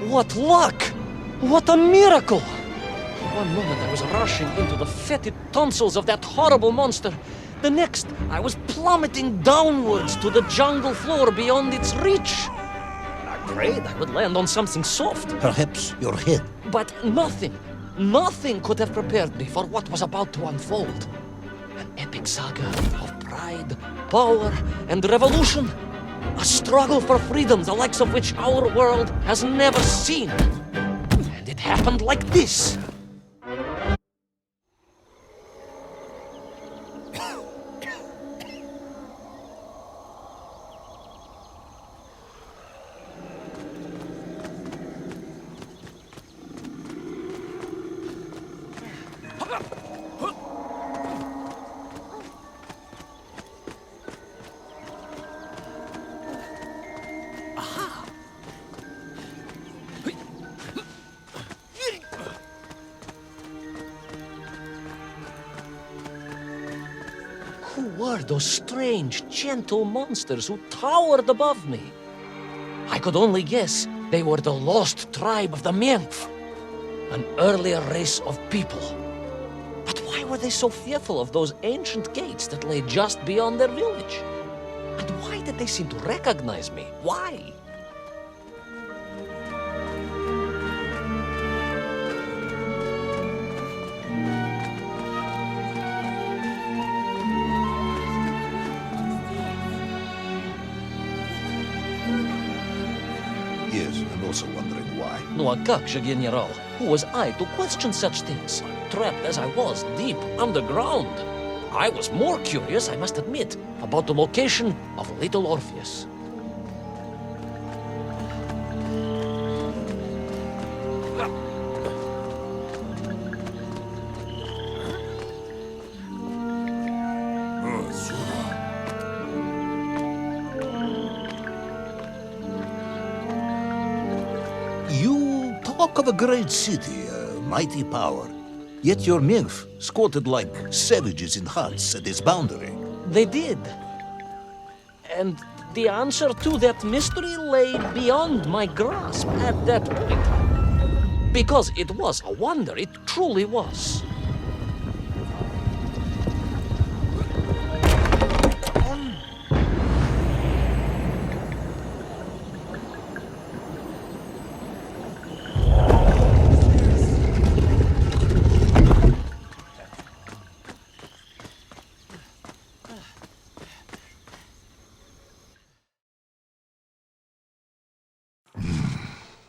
What luck! What a miracle! One moment I was rushing into the fetid tonsils of that horrible monster. The next, I was plummeting downwards to the jungle floor beyond its reach. I prayed I would land on something soft. Perhaps your head. But nothing could have prepared me for what was about to unfold. An epic saga of pride, power, and revolution. A struggle for freedom the likes of which our world has never seen. And it happened like this. Who were those strange, gentle monsters who towered above me? I could only guess they were the lost tribe of the Menkf, an earlier race of people. But why were they so fearful of those ancient gates that lay just beyond their village? And why did they seem to recognize me? Why? Yes, I'm also wondering why. No, a как же, General? Who was I to question such things? Trapped as I was deep underground. I was more curious, I must admit, about the location of little Orpheus. You talk of a great city, a mighty power. Yet your Menkf squatted like savages in huts at its boundary. They did. And the answer to that mystery lay beyond my grasp at that point. Because it was a wonder, it truly was.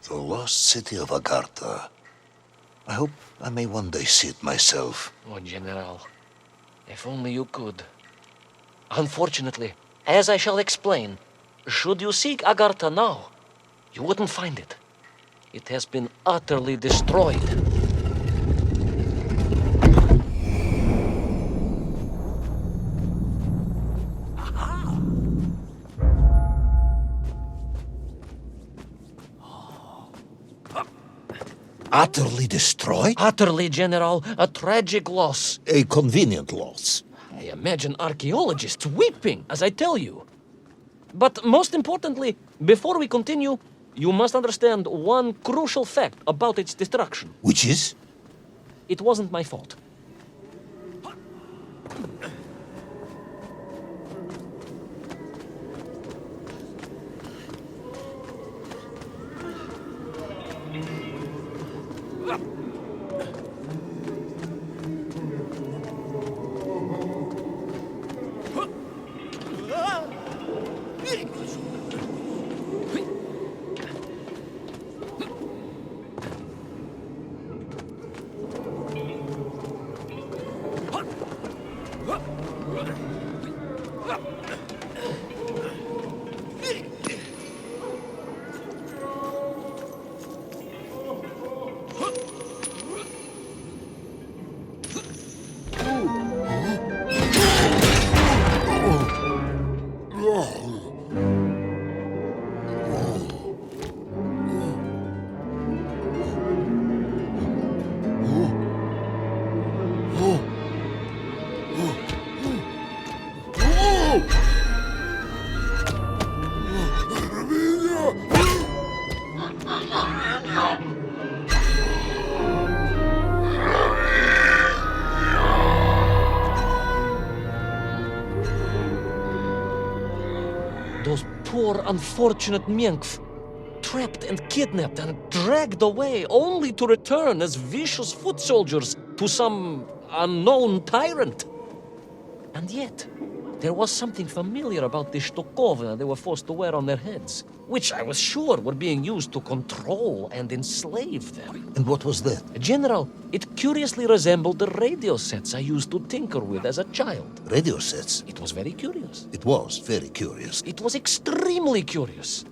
The lost city of Agartha. I hope I may one day see it myself. Oh, General, if only you could. Unfortunately, as I shall explain, should you seek Agartha now, you wouldn't find it. It has been utterly destroyed. Utterly destroyed? Utterly, General, a tragic loss. A convenient loss. I imagine archaeologists weeping as I tell you. But most importantly, before we continue, you must understand one crucial fact about its destruction. Which is? It wasn't my fault. Those poor, unfortunate Menkf, trapped and kidnapped and dragged away, only to return as vicious foot soldiers to some unknown tyrant. And yet, there was something familiar about the shtukovina they were forced to wear on their heads, which I was sure were being used to control and enslave them. And what was that? General, it curiously resembled the radio sets I used to tinker with as a child. Radio sets? It was very curious. It was very curious. It was extremely curious.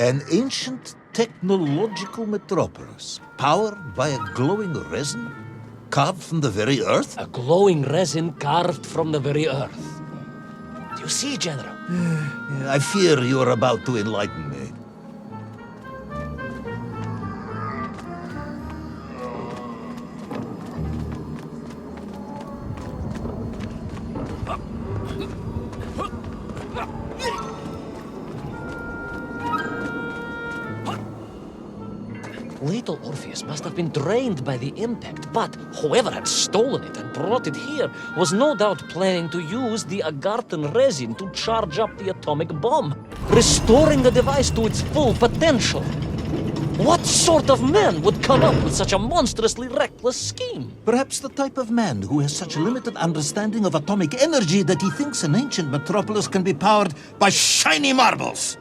An ancient technological metropolis, powered by a glowing resin, carved from the very earth? A glowing resin carved from the very earth. Do you see, General? I fear you are about to enlighten me. Little Orpheus must have been drained by the impact, but whoever had stolen it and brought it here was no doubt planning to use the Agarthan resin to charge up the atomic bomb, restoring the device to its full potential. What sort of man would come up with such a monstrously reckless scheme? Perhaps the type of man who has such limited understanding of atomic energy that he thinks an ancient metropolis can be powered by shiny marbles.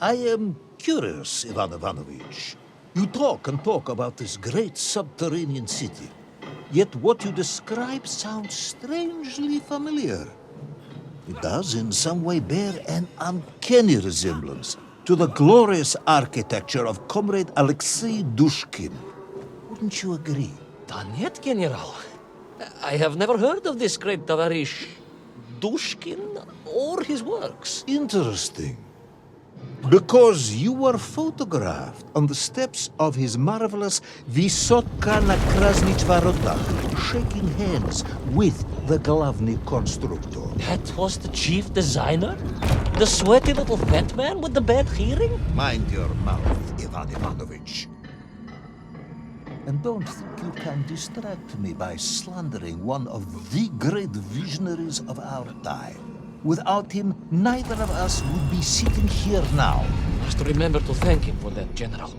I am curious, Ivan Ivanovich. You talk and talk about this great subterranean city. Yet what you describe sounds strangely familiar. It does in some way bear an uncanny resemblance to the glorious architecture of Comrade Alexei Dushkin. Wouldn't you agree? Da нет, General. I have never heard of this great Tavarish Dushkin or his works. Interesting. Because you were photographed on the steps of his marvelous Vysotka na Krasnich Varotach, shaking hands with the Glavny constructor. That was the chief designer? The sweaty little fat man with the bad hearing? Mind your mouth, Ivan Ivanovich. And don't think you can distract me by slandering one of the great visionaries of our time. Without him, neither of us would be sitting here now. Must remember to thank him for that, General.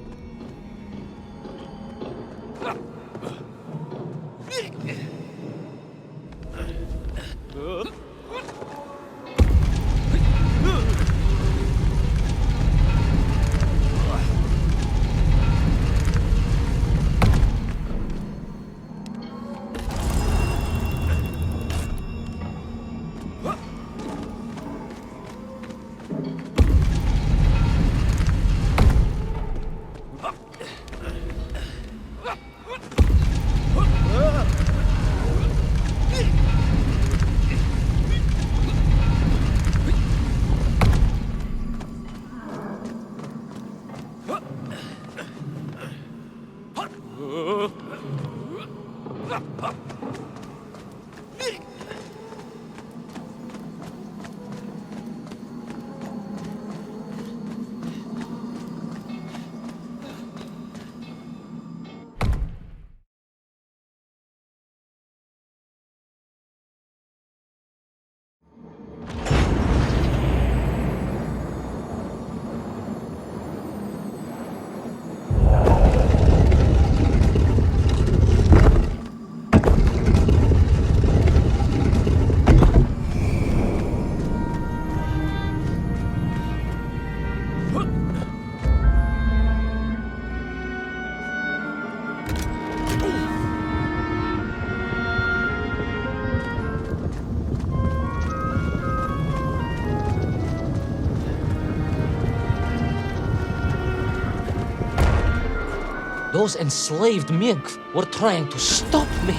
Those enslaved mink were trying to stop me.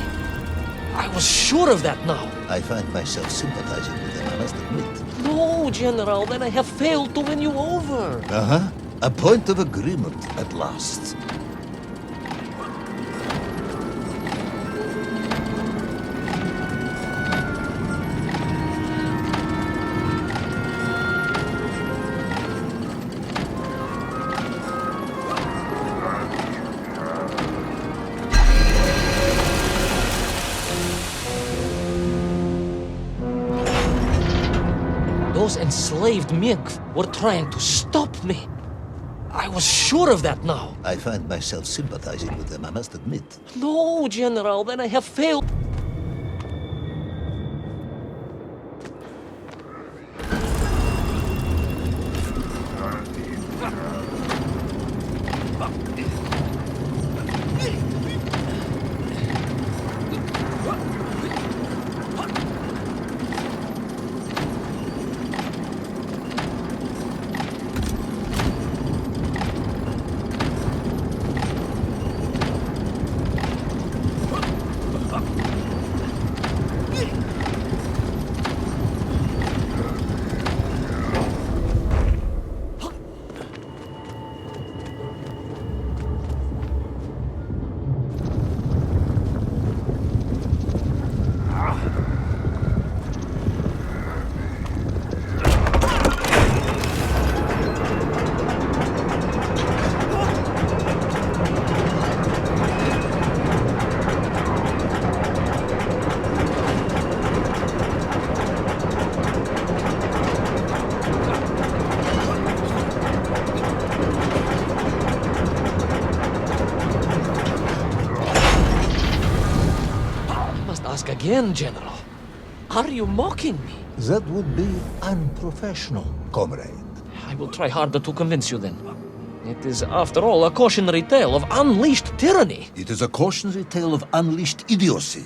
I was sure of that now. I find myself sympathizing with them, I must admit. No, General, then I have failed to win you over. Uh-huh. A point of agreement at last. Those enslaved mink were trying to stop me. I was sure of that now. I find myself sympathizing with them, I must admit. No, General, then I have failed. Ask again, General. Are you mocking me? That would be unprofessional, comrade. I will try harder to convince you then. It is, after all, a cautionary tale of unleashed tyranny. It is a cautionary tale of unleashed idiocy.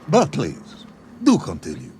But please, do continue.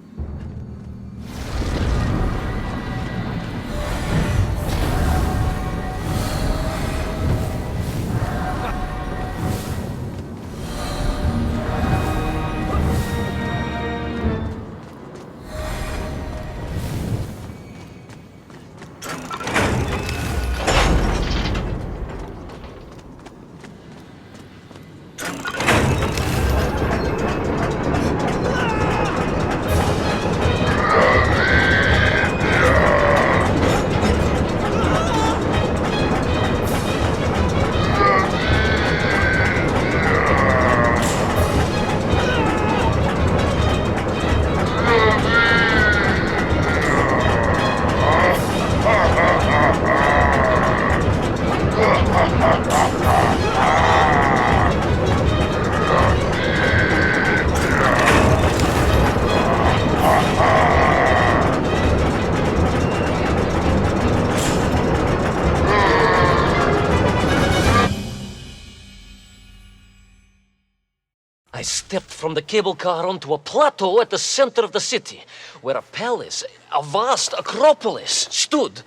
I stepped from the cable car onto a plateau at the center of the city, where a palace, a vast acropolis, stood.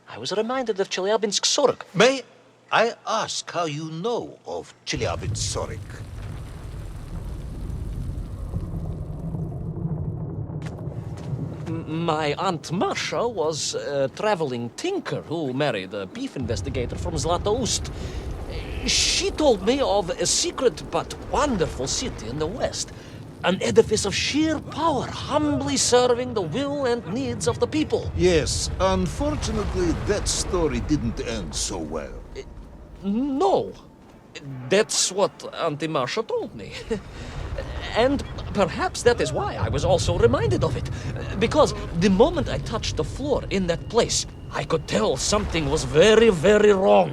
I was reminded of Chelyabinsk Sorok. May I ask how you know of Chelyabinsk? My Aunt Masha was a traveling tinker who married a beef investigator from Zlatoust. She told me of a secret but wonderful city in the west, an edifice of sheer power, humbly serving the will and needs of the people. Yes, unfortunately, that story didn't end so well. No, that's what Auntie Marcia told me. And perhaps that is why I was also reminded of it. Because the moment I touched the floor in that place, I could tell something was very, very wrong.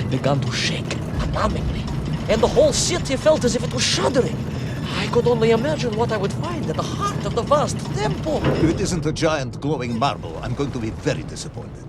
Began to shake alarmingly, and the whole city felt as if it was shuddering. I could only imagine what I would find at the heart of the vast temple. If it isn't a giant glowing marble, I'm going to be very disappointed.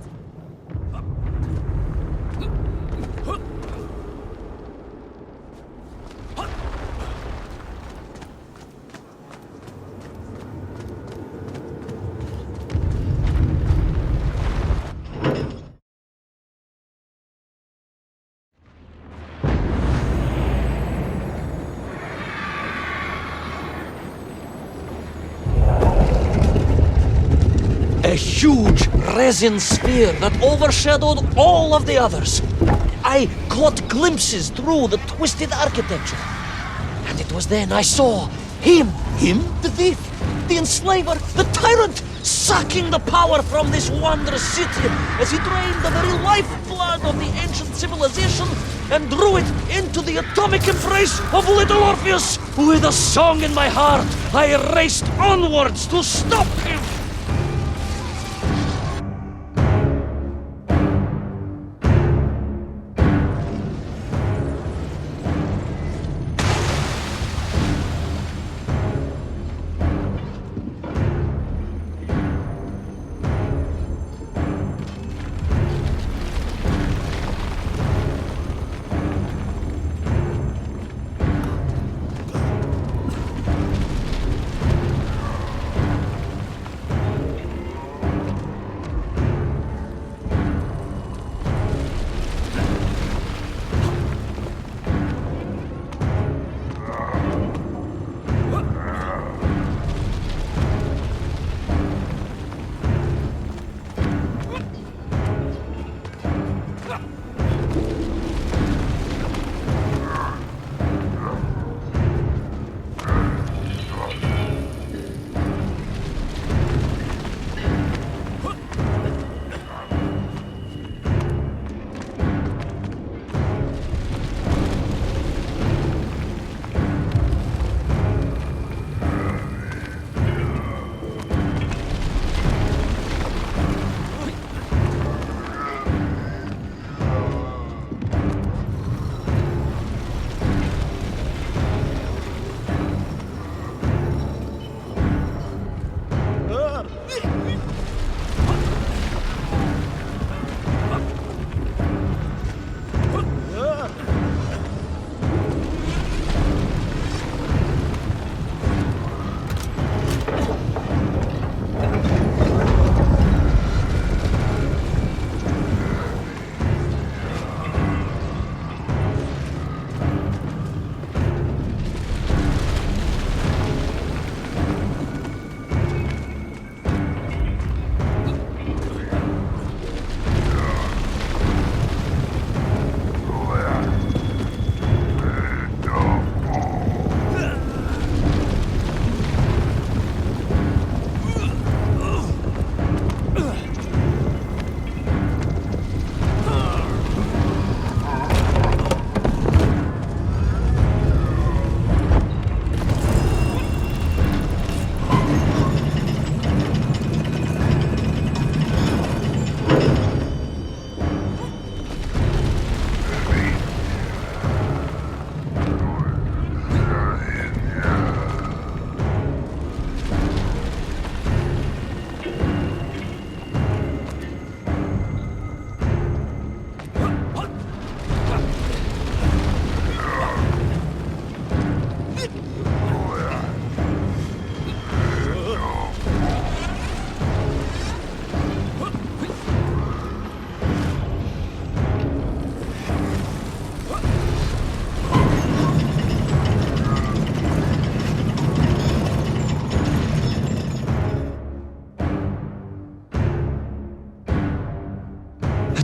A huge resin sphere that overshadowed all of the others. I caught glimpses through the twisted architecture. And it was then I saw him. Him? The thief, the enslaver, the tyrant, sucking the power from this wondrous city as he drained the very lifeblood of the ancient civilization and drew it into the atomic embrace of little Orpheus. With a song in my heart, I raced onwards to stop him.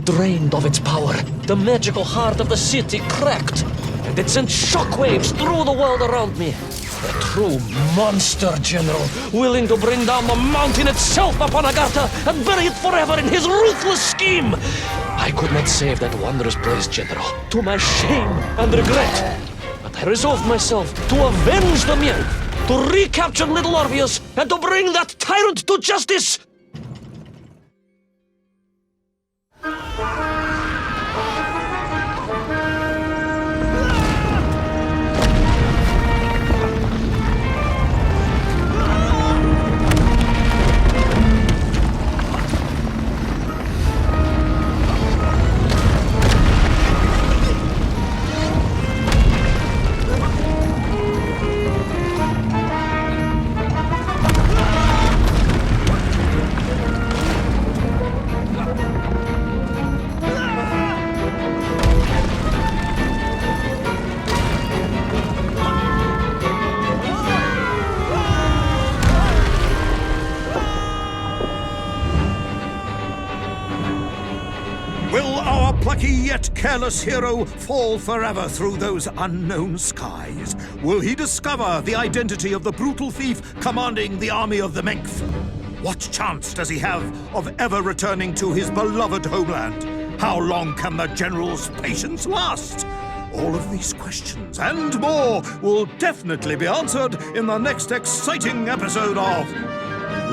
drained of its power, the magical heart of the city cracked, and it sent shockwaves through the world around me. A true monster general, willing to bring down the mountain itself upon Agartha and bury it forever in his ruthless scheme. I could not save that wondrous place, General, to my shame and regret. But I resolved myself to avenge the Mien, to recapture little Orpheus, and to bring that tyrant to justice. Will our plucky yet careless hero fall forever through those unknown skies? Will he discover the identity of the brutal thief commanding the army of the Menk? What chance does he have of ever returning to his beloved homeland? How long can the general's patience last? All of these questions and more will definitely be answered in the next exciting episode of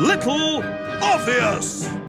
Little Orpheus!